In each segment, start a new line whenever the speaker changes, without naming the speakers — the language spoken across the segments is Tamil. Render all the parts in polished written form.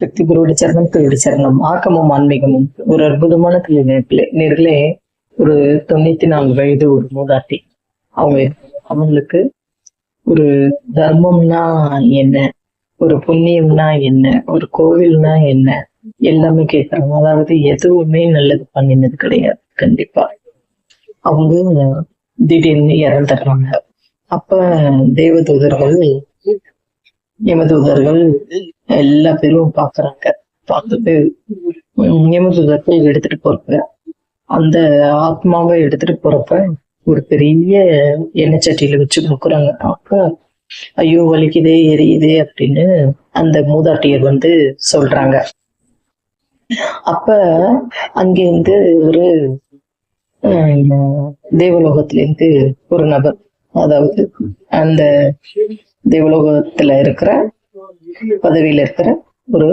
சக்தி குருவுடைய சரணம், திருவடி சரணம். ஆக்கமும் ஆன்மீகமும் ஒரு அற்புதமான நேர்களே. ஒரு 94 வயது ஒரு மூதாட்டி. அவங்க அவங்களுக்கு ஒரு தர்மம்னா என்ன, ஒரு புண்ணியம்னா என்ன, ஒரு கோவில்னா என்ன, எல்லாமே கேட்கறாங்க. அதாவது எதுவுமே நல்லது பண்ணினது கிடையாது. கண்டிப்பா அவங்க திடீர்னு இறந்துடுறாங்க. அப்ப தேவதூதர்கள், யமதூதர்கள் எல்லா பேரும் பாக்குறாங்க. பார்த்துட்டு யமதூதர்கள் எடுத்துட்டு போறப்ப, அந்த ஆத்மாவை எடுத்துட்டு போறப்ப ஒரு பெரிய எண்ணெய் சட்டியில வச்சு முக்குறாங்க. அப்ப ஐயோ வலிக்குதே எரியுதே அப்படின்னு அந்த மூதாட்டியர் சொல்றாங்க. அப்ப அங்கிருந்து ஒரு தேவலோகத்திலிருந்து ஒரு நபர், அதாவது அந்த தேவலோகத்துல இருக்கிற பதவியில இருக்கிற ஒரு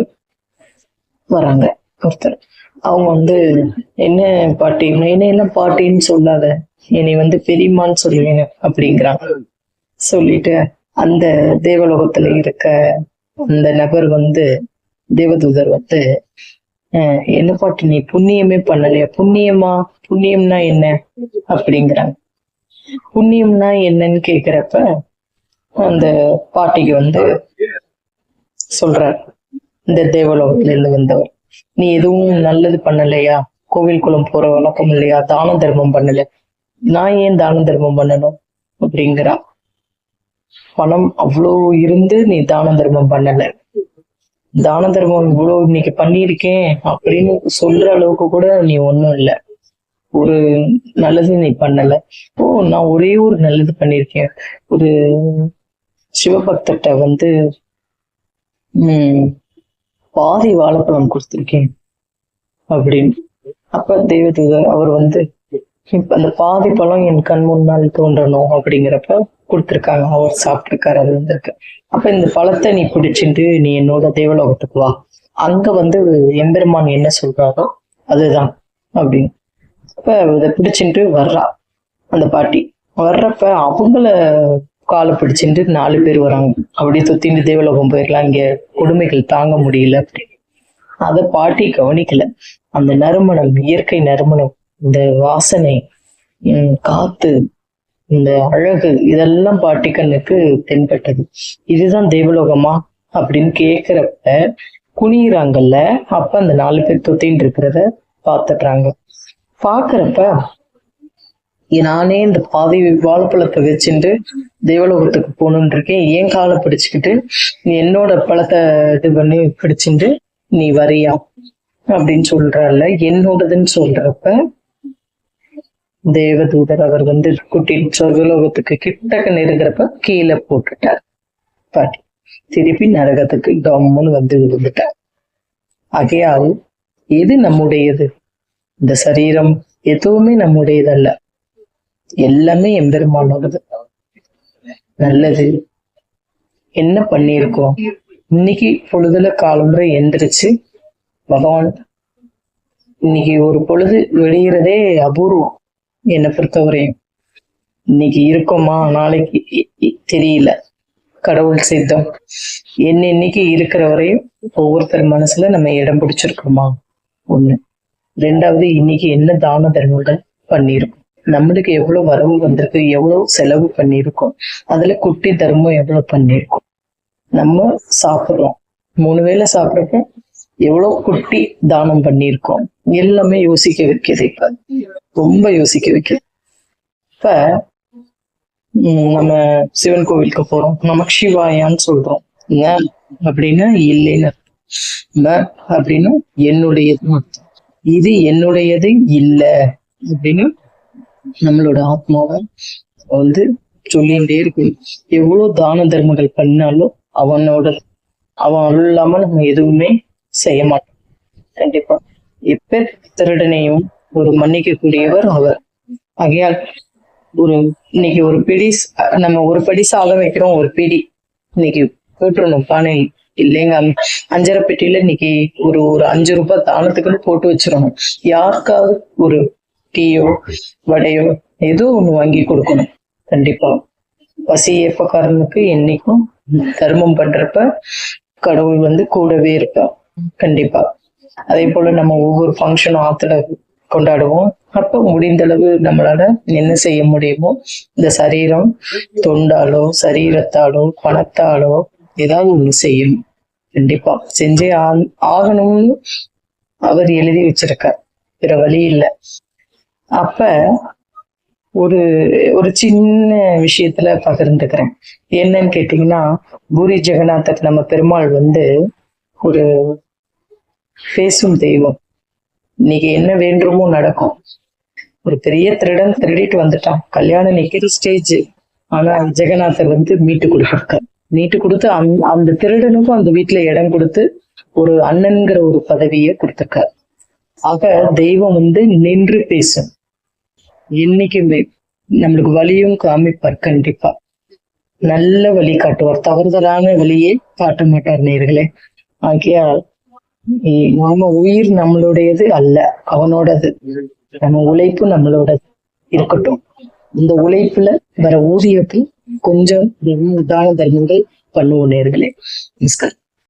வராங்க ஒருத்தர். அவங்க என்ன பாட்டி, என்னையெல்லாம் பாட்டின்னு சொல்லாத, என்னை பெரியம்மான்னு சொல்லுவேன் அப்படிங்கிறாங்க. சொல்லிட்டு அந்த தேவலோகத்துல இருக்க அந்த நபர் தேவதூதர் என்ன பாட்டி நீ புண்ணியமே பண்ணலையா? புண்ணியமா? புண்ணியம்னா என்ன அப்படிங்கிறாங்க. புண்ணியம்னா என்னன்னு கேக்குறப்ப அந்த பாட்டிக்கு சொல்றார், இந்த தேவலோகத்துல இருந்து வந்தவர், நீ எதுவும் நல்லது பண்ணலையா? கோவில் குளம் போற வழக்கம் இல்லையா? தான தர்மம் பண்ணல. நான் ஏன் தான தர்மம் பண்ணணும் அப்படிங்கிறா. பணம் அவ்வளோ இருந்து நீ தான தர்மம் பண்ணல, தான தர்மம் இவ்வளவு இன்னைக்கு பண்ணியிருக்கேன் அப்படின்னு சொல்ற அளவுக்கு கூட நீ ஒண்ணும் இல்லை, ஒரு நல்லது நீ பண்ணல. ஓ, நான் ஒரே ஒரு நல்லது பண்ணிருக்கேன், ஒரு சிவபக்தர்கிட்ட பாதி வாழைப்பழம் கொடுத்திருக்கேன் அப்படின்னு. அப்ப தேவதூதர் அவர் அந்த பாதி பழம் என் கண் முன்னால் தோன்றணும் அப்படிங்கிறப்ப கொடுத்திருக்காங்க. அவர் சாப்பிட்டிருக்காரு. அது வந்திருக்கு. அப்ப இந்த பழத்தை நீ பிடிச்சிட்டு நீ என்னோட தேவலோகத்துக்கு வா, அங்க எம்பெருமான் என்ன சொல்றாரோ அதுதான் அப்படின்னு. அப்ப இதை பிடிச்சிட்டு வர்றா அந்த பாட்டி. வர்றப்ப அவங்கள காலை பிடிச்சிட்டு 4 பேர் வராங்க. அப்படியே தொத்திட்டு தேவலோகம் போயிடலாம், இங்க கொடுமைகள் தாங்க முடியல அப்படின்னு. அத பாட்டி கவனிக்கல. அந்த நறுமணம், இயற்கை நறுமணம், இந்த வாசனை, காத்து, இந்த அழகு, இதெல்லாம் பாட்டி கண்ணுக்கு தென்பட்டது. இதுதான் தேவலோகமா அப்படின்னு கேக்குறப்ப குனிறாங்கல்ல. அப்ப அந்த 4 பேர் தொத்தின்னு இருக்கிறத பாத்துடுறாங்க. பாக்குறப்ப நானே இந்த பாதி வாழைப்பழத்தை வச்சுட்டு தேவலோகத்துக்கு போகணுன்னு இருக்கேன், ஏன் காலை பிடிச்சுக்கிட்டு நீ என்னோட பழத்தை இது பண்ணி பிடிச்சிட்டு நீ வரியா அப்படின்னு சொல்றால. என்னோடதுன்னு சொல்றப்ப தேவதூதர் அவர் கூட்டிட்டு சொர்க்கலோகத்துக்கு கிட்டக்க நெருங்குறப்ப கீழே போட்டுட்டார் பாட்டி. திருப்பி நரகத்துக்கு கம்முன்னு விழுந்துட்டார். ஆகையால் எது நம்முடையது? இந்த சரீரம் எதுவுமே நம்முடையதல்ல, எல்லாமே எம்பெருமானோடது. நல்லது என்ன பண்ணிருக்கோம்? இன்னைக்கு பொழுதுல காலம்புரை எந்திரிச்சு பகவான், இன்னைக்கு ஒரு பொழுது வெளியிறதே அபூர்வம் என்னை பொறுத்தவரையும். இன்னைக்கு இருக்கோமா நாளைக்கு தெரியல, கடவுள் சித்தம். இன்னைக்கு இருக்கிற வரையும் ஒவ்வொருத்தர் மனசுல நம்ம இடம் பிடிச்சிருக்கோமா? ஒண்ணு. 2வது, இன்னைக்கு என்ன தான தர்மங்கள் பண்ணிருக்கோம், நம்மளுக்கு எவ்வளவு வரவு வந்திருக்கு, எவ்வளவு செலவு பண்ணிருக்கோம், அதுல குட்டி தர்மம் எவ்வளவு பண்ணிருக்கோம். நம்ம சாப்பிடுறோம், 3 வேளை சாப்பிட்றப்ப எவ்வளவு குட்டி தானம் பண்ணிருக்கோம். எல்லாமே யோசிக்க வைக்குது. இப்ப ரொம்ப யோசிக்க வைக்குது. இப்ப நம்ம சிவன் கோவிலுக்கு போறோம், நமக்கு சிவாயான்னு சொல்றோம். ஏன் அப்படின்னா இல்லைன்னு அப்படின்னா என்னுடையது, இது என்னுடையது இல்ல அப்படின்னு நம்மளோட ஆத்மாவை சொல்லிகிட்டே இருக்கு. எவ்வளவு தான தர்மங்கள் பண்ணாலும் அவன் அருள் இல்லாம நம்ம எதுவுமே செய்ய மாட்டோம். கண்டிப்பா எப்ப திருடனையும் ஒரு மன்னிக்க கூடியவர் அவர். ஆகையால் இன்னைக்கு ஒரு பிடி, நம்ம ஒரு படி சாதம் வைக்கிறோம், ஒரு பிடி இன்னைக்கு போட்டுருணும் பானை இல்லைங்க. 5.5 பெட்டியில இன்னைக்கு ஒரு 5 ரூபாய் தானத்துக்குன்னு போட்டு வச்சிடணும். யாருக்காவது ஒரு டீயோ வடையோ ஏதோ ஒண்ணு வாங்கி கொடுக்கணும். கண்டிப்பா பசி ஏப்பக்காரனுக்கு என்னைக்கும் தர்மம் பண்றப்ப கடவுள் கூடவே இருப்பா. கண்டிப்பா. அதே போல நம்ம ஒவ்வொரு ஃபங்க்ஷனும் ஆத்துல கொண்டாடுவோம். அப்ப முடிந்த அளவு நம்மளால என்ன செய்ய முடியுமோ இந்த சரீரம் தொண்டாலோ சரீரத்தாலோ பணத்தாலோ ஏதாவது ஒண்ணு செய்யணும். கண்டிப்பா செஞ்சே ஆகணும்னு அவர் எழுதி வச்சிருக்கார். வேற வழி இல்லை. அப்ப ஒரு ஒரு சின்ன விஷயத்துல பகிர்ந்துக்கிறேன். என்னன்னு கேட்டீங்கன்னா, பூரி ஜெகநாதர் நம்ம பெருமாள் வந்து ஒரு பேசும் தெய்வம். இன்னைக்கு என்ன வேண்டுமோ நடக்கும். ஒரு பெரிய திருடன் திருடிட்டு வந்துட்டான், கல்யாணம் நிக்கிற ஸ்டேஜ். ஆனா ஜெகநாதர் வந்து மீட்டு கொடுத்திருக்கார். மீட்டு கொடுத்து அந்த திருடனுக்கும் அந்த வீட்டுல இடம் கொடுத்து ஒரு அண்ணன்கிற ஒரு பதவியை கொடுத்திருக்கார். ஆக தெய்வம் வந்து நின்று பேசும். என்னைக்குமே நம்மளுக்கு வழியும் காமிப்பார். கண்டிப்பா நல்ல வழி காட்டுவார். தவறுதலான வழியே காட்ட மாட்டார் நேர்களே. ஆகையால் நாம உயிர் நம்மளுடையது அல்ல, அவனோடது. நம்ம உழைப்பு நம்மளோடது இருக்கட்டும். இந்த உழைப்புல வர ஊதியத்தில் கொஞ்சம் தான தர்மங்கள் பண்ணுவோம் நேர்களே. நமஸ்காரம்.